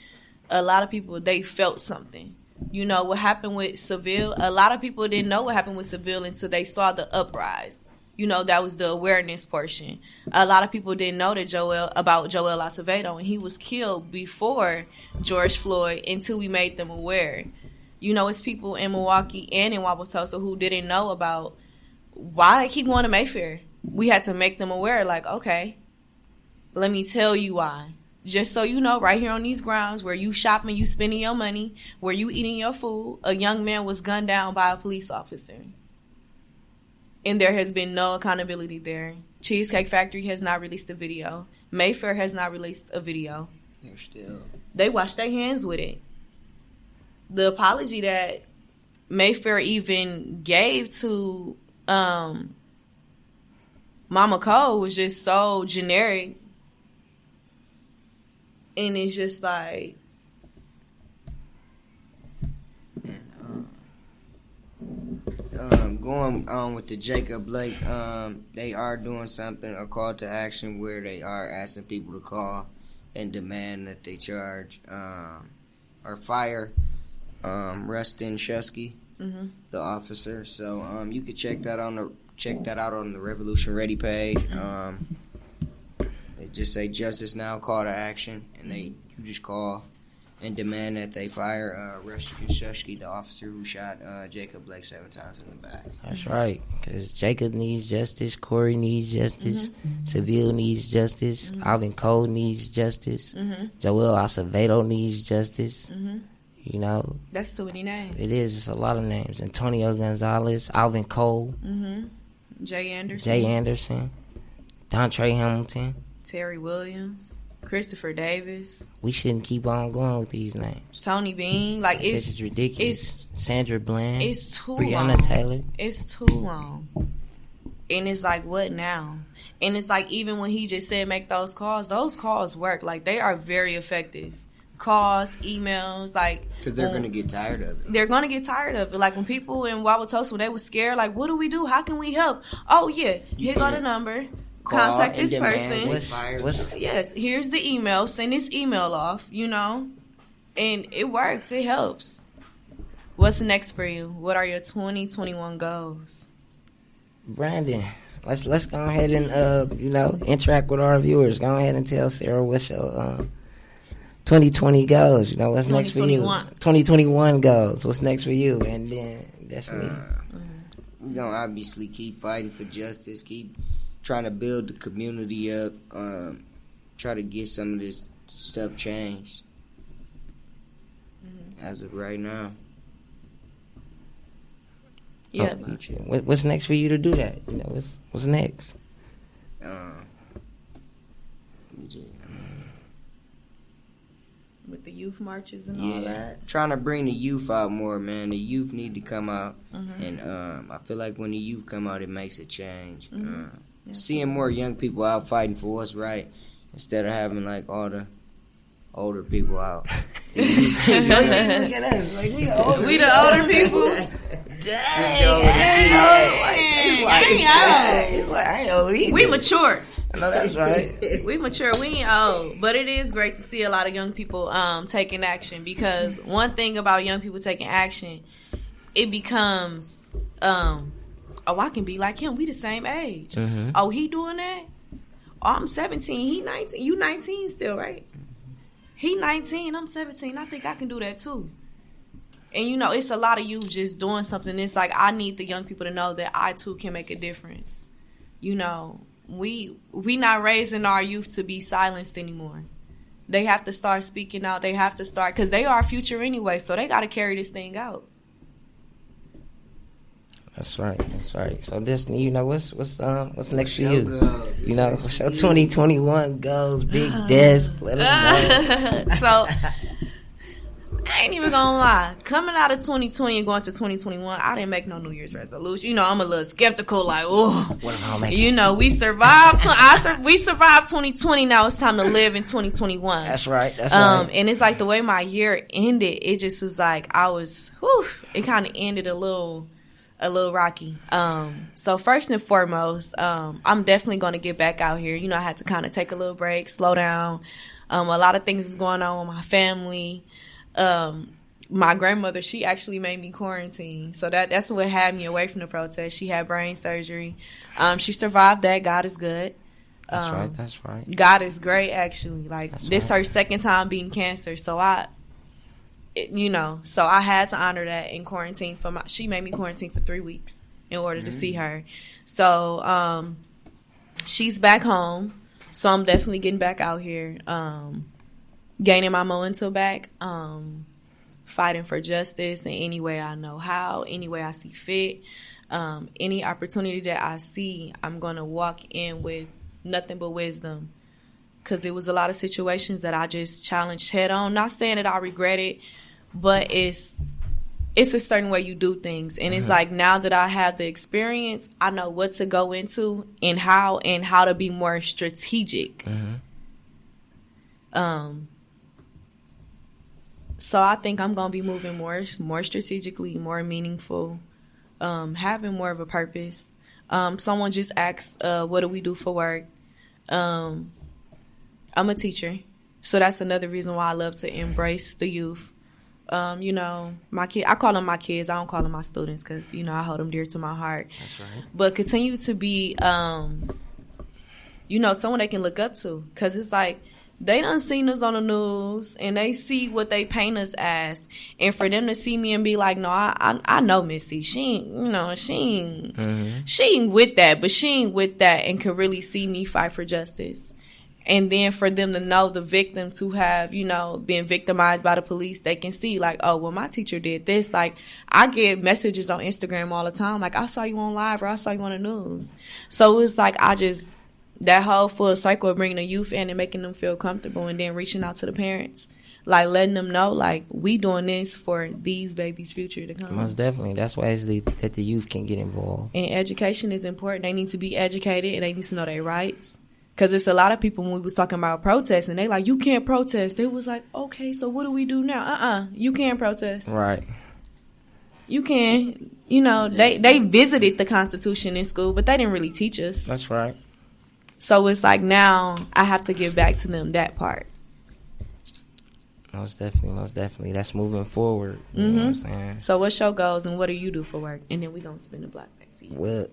a lot of people, they felt something. You know, what happened with Seville, a lot of people didn't know what happened with Seville until they saw the uprise. You know, that was the awareness portion. A lot of people didn't know about Joel Acevedo, and he was killed before George Floyd until we made them aware. You know, it's people in Milwaukee and in Wauwatosa who didn't know about why they keep going to Mayfair. We had to make them aware, like, okay, let me tell you why. Just so you know, right here on these grounds where you shopping, you spending your money, where you eating your food, a young man was gunned down by a police officer. And there has been no accountability there. Cheesecake Factory has not released a video. Mayfair has not released a video. They washed their hands with it. The apology that Mayfair even gave to Mama Cole was just so generic. And it's just like... Going on with the Jacob Blake, they are doing something, a call to action, where they are asking people to call and demand that they charge or fire Rustin Shusky, the officer. So you could check that out on the Revolution Ready page. They just say Justice Now, call to action, and you just call and demand that they fire Rustin Shusky, the officer who shot Jacob Blake 7 times in the back. That's right, because Jacob needs justice, Corey needs justice, Seville needs justice, Alvin Cole needs justice, Joel Acevedo needs justice. You know, that's too many names. It is. It's a lot of names. Antonio Gonzalez, Alvin Cole, Jay Anderson, Dontre Hamilton, Terry Williams, Christopher Davis. We shouldn't keep on going with these names. Tony Bean, this is ridiculous. Sandra Bland, it's too Breonna long. Taylor. It's too long. And it's like, what now? And it's like, even when he just said make those calls work. Like, they are very effective. Calls, emails, like... Because they're going to get tired of it. They're going to get tired of it. Like, when people in Wauwatosa, when they were scared, like, what do we do? How can we help? Oh, yeah, here go the number. Contact this person. Yes, here's the email. Send this email off, you know. And it works. It helps. What's next for you? What are your 2021 goals? Brandon, let's go ahead and interact with our viewers. Go ahead and tell Sarah what's your 2020 goals. You know, what's next for you? 2021 goals. What's next for you? And then Destiny. we gonna obviously keep fighting for justice, keep trying to build the community up, try to get some of this stuff changed. As of right now. Yeah. What's next for you to do that? You know, what's next? With the youth marches and all that. Trying to bring the youth out more, man. The youth need to come out, and I feel like when the youth come out, it makes a change. Seeing more young people out fighting for what's right instead of having like all the older people out. Look at us, like we the older. We the older people. It's like I ain't old either. We mature. I know that's right. We mature. We ain't old, but it is great to see a lot of young people taking action, because one thing about young people taking action, it becomes, oh, I can be like him. We the same age. Oh, he doing that? Oh, I'm 17. He 19. You 19 still, right? He 19. I'm 17. I think I can do that too. And you know, it's a lot of youth just doing something. It's like I need the young people to know that I too can make a difference. You know. We not raising our youth to be silenced anymore. They have to start speaking out. They have to start, because they are our future anyway, so they got to carry this thing out. That's right. So Destiny, you know, what's next for you? Goals. You know, what's your 2021 goals, Big Des? Let them know. So I ain't even gonna lie. Coming out of 2020 and going to 2021, I didn't make no New Year's resolution. You know, I'm a little skeptical. Like, oh, what if I don't make it? You know, we survived. We survived 2020. Now it's time to live in 2021. That's right. Right. And it's like the way my year ended. It just was like it kind of ended a little rocky. So first and foremost, I'm definitely going to get back out here. You know, I had to kind of take a little break, slow down. A lot of things is going on with my family. My grandmother, she actually made me quarantine. So that's what had me away from the protest. She had brain surgery. She survived that. God is good. That's right. God is great, actually. Like, that's this right. Her second time beating cancer. So I had to honor that in quarantine she made me quarantine for 3 weeks in order to see her. So, she's back home. So I'm definitely getting back out here. Gaining my momentum back, fighting for justice in any way I know how, any way I see fit. Any opportunity that I see, I'm going to walk in with nothing but wisdom, because it was a lot of situations that I just challenged head on. Not saying that I regret it, but it's a certain way you do things. And it's like, now that I have the experience, I know what to go into and how to be more strategic. So I think I'm going to be moving more strategically, more meaningful, having more of a purpose. Someone just asked, what do we do for work? I'm a teacher. So that's another reason why I love to embrace the youth. You know, my kid, I call them my kids. I don't call them my students, because, you know, I hold them dear to my heart. That's right. But continue to be, you know, someone they can look up to, because it's like, they done seen us on the news and they see what they paint us as. And for them to see me and be like, no, I know Missy. She ain't with that, but she ain't with that, and can really see me fight for justice. And then for them to know the victims who have, you know, been victimized by the police, they can see like, oh, well, my teacher did this. Like, I get messages on Instagram all the time. Like, I saw you on live, or I saw you on the news. So it's like, that whole full cycle of bringing the youth in and making them feel comfortable, and then reaching out to the parents, like letting them know, like, we doing this for these babies' future to come. Most definitely. That's why that the youth can get involved. And education is important. They need to be educated, and they need to know their rights. Because it's a lot of people, when we was talking about protest, and they like, you can't protest. They was like, okay, so what do we do now? You can't protest. Right. You can. You know, they visited the Constitution in school, but they didn't really teach us. That's right. So it's like, now I have to give back to them that part. Most definitely. That's moving forward. You know what I'm saying? So what's your goals, and what do you do for work? And then we're going to spin the block back to you. Well,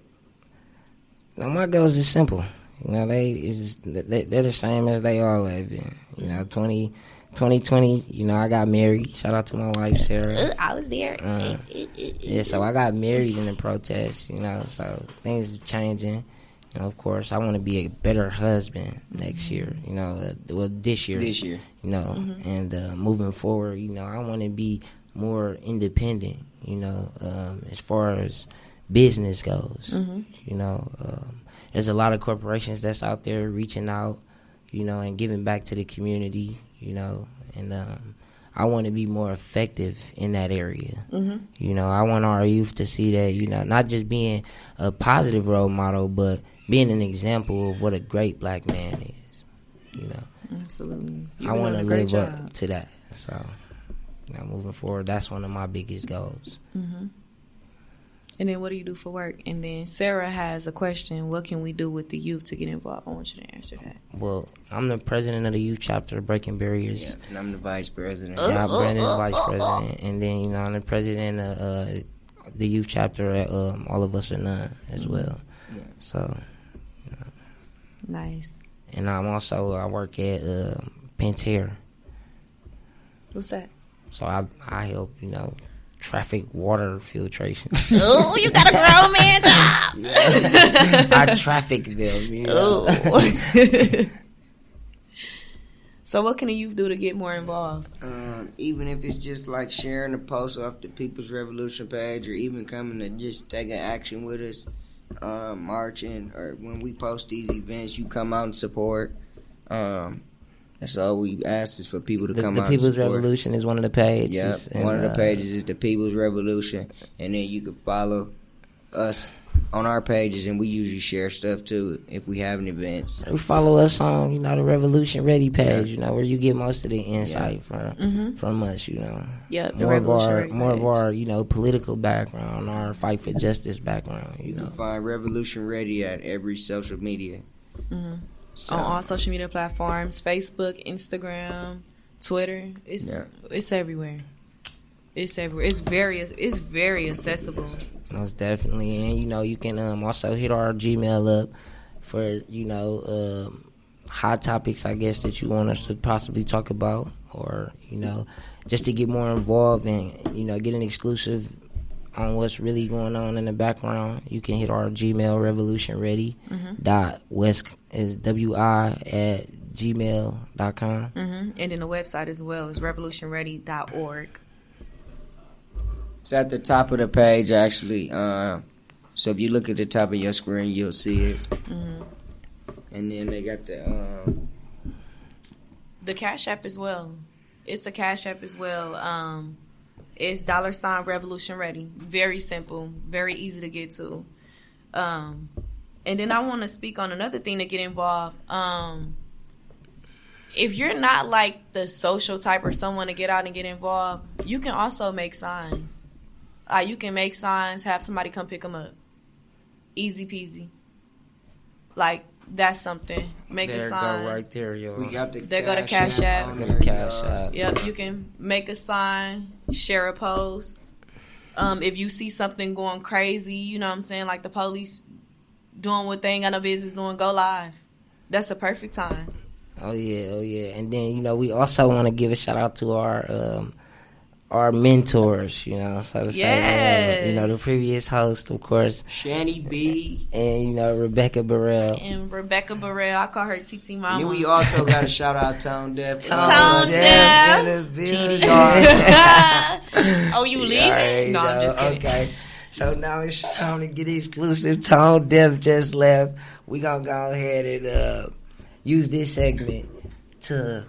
my goals is simple. You know, they're the same as they always been. You know, 2020, you know, I got married. Shout out to my wife, Sarah. I was there. Yeah, so I got married in the protest, you know, so things are changing. You know, of course, I want to be a better husband next year, you know, this year. You know, and moving forward, you know, I want to be more independent, you know, as far as business goes. You know, there's a lot of corporations that's out there reaching out, you know, and giving back to the community, you know, and I want to be more effective in that area. You know, I want our youth to see that, you know, not just being a positive role model, but being an example of what a great black man is, you know. Absolutely. I want to live up to that. So, you know, moving forward, that's one of my biggest goals. And then what do you do for work? And then Sarah has a question. What can we do with the youth to get involved? I want you to answer that. Well, I'm the president of the youth chapter of Breaking Barriers. Yeah, and I'm the vice president. Yeah, Brandon's vice president. And then, you know, I'm the president of the youth chapter at All of Us or None as well. Yeah. So, you know. Nice. And I work at Pentair. What's that? So I help, you know, traffic water filtration. Oh, you got a grown man job. I traffic them, you know. So what can the youth do to get more involved? Even if it's just like sharing a post off the People's Revolution page, or even coming to just take an action with us, marching, or when we post these events, you come out and support. That's all we ask is for people to come out and support. The People's Revolution is one of the pages. Yeah, one of the pages is the People's Revolution, and then you can follow us on our pages, and we usually share stuff too if we have any events. You follow us on, you know, the Revolution Ready page, you know, where you get most of the insight from us, you know. Yeah, more of our, you know, political background, our fight for justice background, you know. You can find Revolution Ready at every social media. So, on all social media platforms, Facebook, Instagram, Twitter. It's everywhere. It's everywhere. It's very accessible. Most definitely. And, you know, you can also hit our Gmail up for, you know, hot topics, I guess, that you want us to possibly talk about, or, you know, just to get more involved and, you know, get an exclusive on what's really going on in the background. You can hit our Gmail, revolutionready.west is wi@gmail.com. And then the website as well is revolutionready.org. It's at the top of the page, actually. So if you look at the top of your screen, you'll see it. And then they got the Cash App as well. It's a Cash App as well. It's $ Revolution Ready. Very simple, very easy to get to. And then I want to speak on another thing to get involved. If you're not like the social type or someone to get out and get involved, you can also make signs. You can make signs, have somebody come pick them up. Easy peasy. Like, that's something. Make a sign. Go right there, yo. We got the There go the Cash App. Yep, you can make a sign, share a post. If you see something going crazy, you know what I'm saying, like the police doing what they ain't got no business doing, go live. That's a perfect time. Oh yeah. And then, you know, we also want to give a shout out to our mentors, you know, so to say. You know, the previous host, of course, Shani B, and, you know, Rebecca Burrell. I call her TT Mama. And we also got to shout out Tone Deaf. Tone Deaf. TDR. Oh, you leaving? No, I'm just kidding. Okay. So now it's time to get exclusive. Tone Deaf just left. We gonna go ahead and use this segment to,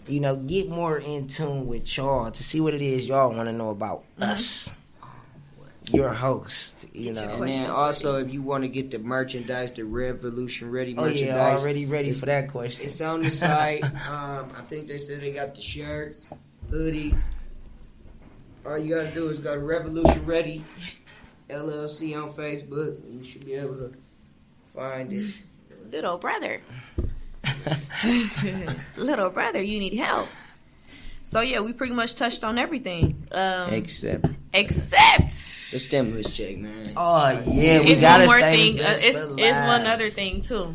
you know, get more in tune with y'all, to see what it is y'all want to know about us, your host, you know. And then also, if you want to get the merchandise, the Revolution Ready merchandise. Oh yeah, already ready for that question. It's on the site. I think they said they got the shirts, hoodies. All you got to do is go to Revolution Ready LLC on Facebook, and you should be able to find it. Little brother. Little brother, you need help. So yeah, we pretty much touched on everything. Except the stimulus check, man. Oh yeah, we it's gotta one more say thing. It's one other thing too.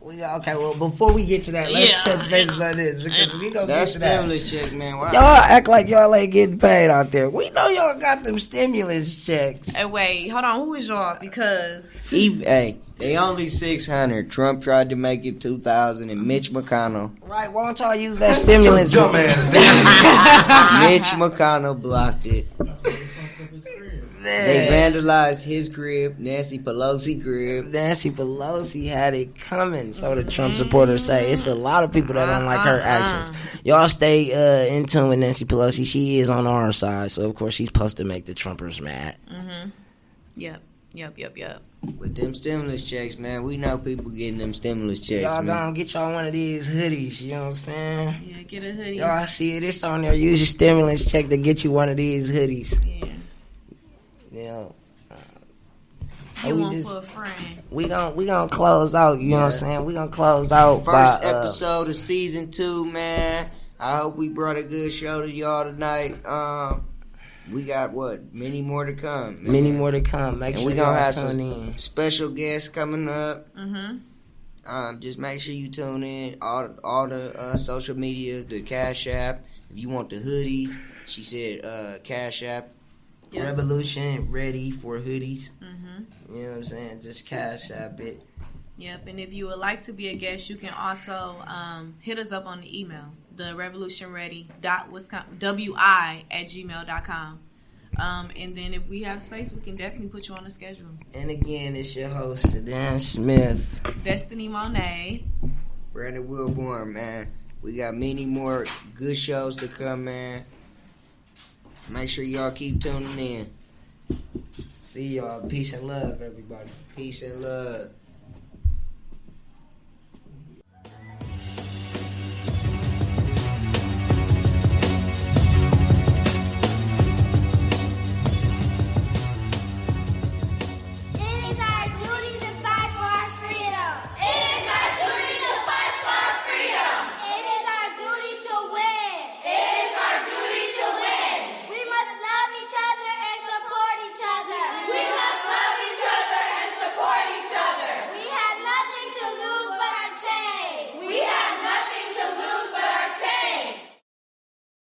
Okay, well, before we get to that, let's touch bases on this because we gonna That get to that. stimulus check, man. Wow. Y'all act like y'all ain't getting paid out there. We know y'all got them stimulus checks. Hey, wait, hold on. Who is y'all? Because Hey, they only 600. Trump tried to make it 2,000, and Mitch McConnell. Right? Why don't y'all use that stimulus? Mitch McConnell blocked it. They vandalized his crib, Nancy Pelosi crib. Nancy Pelosi had it coming, so the Trump supporters say. It's a lot of people that don't like her actions. Y'all stay in tune with Nancy Pelosi. She is on our side, so of course she's supposed to make the Trumpers mad. Yep. With them stimulus checks, man, we know people getting them stimulus checks. Y'all man. gonna get y'all one of these hoodies, you know what I'm saying? Yeah, get a hoodie. Y'all see it, it's on there. Use your stimulus check to get you one of these hoodies. Yeah. You know, Get we one just- for a friend. we gonna close out, you know what I'm saying? We gonna close out First by, episode of season 2, man. I hope we brought a good show to y'all tonight. We got many more to come. Man. many more to come. Make And sure we gonna y'all have tune some in. special guests coming up. Mm-hmm. Just make sure you tune in. All the social medias, the Cash App. If you want the hoodies, she said Cash App. Yep. Revolution ready for hoodies. Mm-hmm. You know what I'm saying? Just Cash App it. Yep, and if you would like to be a guest, you can also hit us up on the email, the revolutionready.wi@gmail.com. And then if we have space, we can definitely put you on the schedule. And again, it's your host, Sedan Smith. Destiny Monet. Brandon Wilborn, man. We got many more good shows to come, man. Make sure y'all keep tuning in. See y'all. Peace and love, everybody. Peace and love.